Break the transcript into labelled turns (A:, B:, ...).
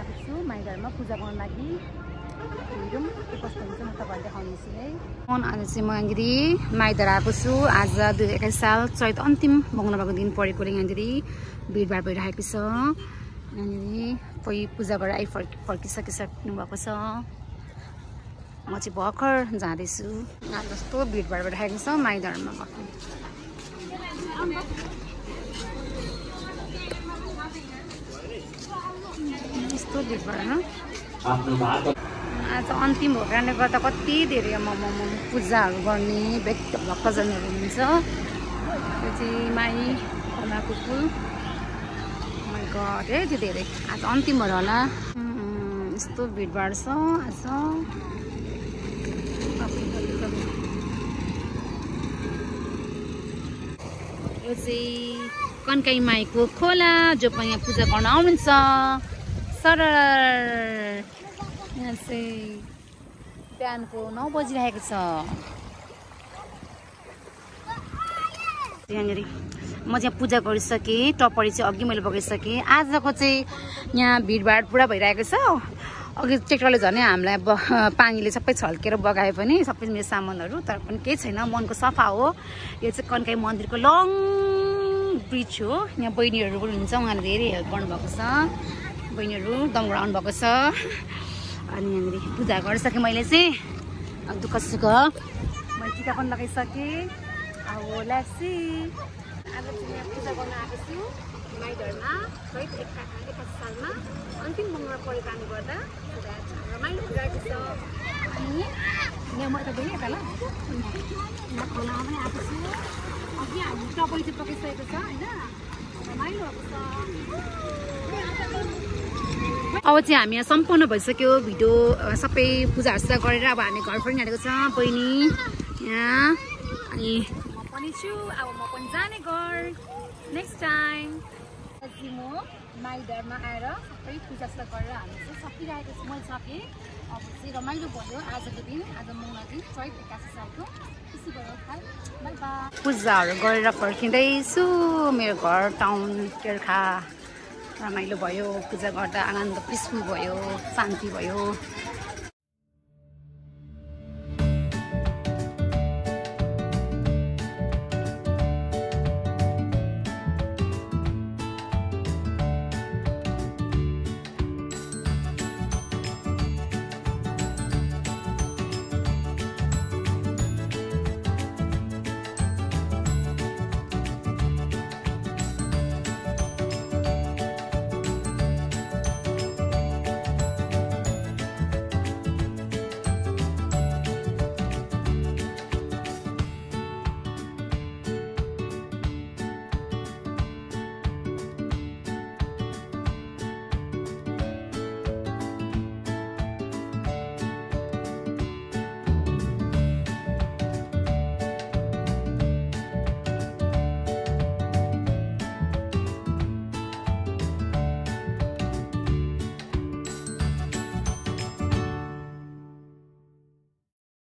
A: आएको छु माइघरमा पूजा गर्न लागि। हेरौँ के कस्तो हुन्छ म तपाईँलाई देखाउनेछु है। आज चाहिँ म यहाँनिर माइघर आएको छु। आज 2021 साल चैत अन्तिम मङ्गलबारको दिन परेकोले यहाँनिर भिडभाड भइरहेको छ। यहाँनिर कोही पूजा गरेर फर्किसक्नु भएको छ। म चाहिँ भर्खर जाँदैछु। यहाँ जस्तो भिडभाड भइरहेको छ माइघरमा भएको। यस्तो भिडभाड आज अन्तिम भएको कारणले गर्दा कति धेरै पूजाहरू गर्ने भक्तजनहरू हुनुहुन्छ। यो चाहिँ माई खोलाको पुल यति धेरै आज अन्तिम भएर होला। यस्तो भिडभाड छ आज। यो चाहिँ कन्काई माईको खोला जो पनि यहाँ पूजा गर्न आउनुहुन्छ। सर यहाँ चाहिँ बिहानको 9 बजिरहेको छ। यहाँनिर म चाहिँ पूजा गरिसकेँ। टपरी चाहिँ अघि मैले बगाइसकेँ। आजको चाहिँ यहाँ भिडभाड पुरा भइरहेको छ। अघि ट्र्याक्टरले झनै हामीलाई पानीले सबै छल्केर बगाए पनि सबै मेरो सामानहरू, तर पनि केही छैन, मनको सफा हो। यो चाहिँ कन्काई मन्दिरको लङ ब्रिज हो। यहाँ बहिनीहरू पनि हुन्छ, उहाँले धेरै हेल्प गर्नुभएको छ। बहिनीहरू दमबाट आउनुभएको छ। अनि यहाँनिर पूजा गरिसकेँ मैले चाहिँ। दुःख सुख मैले टिका पनि लगाइसकेँ। अब ल्यासी आज चाहिँ यहाँ पूजा गर्न आएको छु माइघरमा। चैत 21 सालमा अन्तिम मङ्गलबार परेको कारणले गर्दा रमाइलो भइरहेको छ। अनि यहाँ म त गएँ यता ल यहाँ खोलामा पनि आएको छु। अघि हामी टपरी चाहिँ पकाइसकेको छ होइन, रमाइलो भएको छ। अब चाहिँ हामी यहाँ सम्पन्न भइसक्यो। भिडियो सबै पूजाहरू गरेर अब हामी घर पनि हालेको छ। बहिनी यहाँ अनि म पनि छु। अब म पनि जाने घर नेक्स्ट टाइम। चाहिँ म माइघरमा आएर सबै पूजासुजा गरेर हामी चाहिँ सकिरहेको छु। मैले सकेँ। अब चाहिँ रमाइलो भयो आजको दिन। आज मङ्गलबार दिन चैत 81 सालको खुसी भयो। By by. पूजाहरू गरेर फर्किँदैछु मेरो घर टाउन केर्खा। रमाइलो भयो पूजा गर्दा, आनन्द पिसफुल भयो, शान्ति भयो।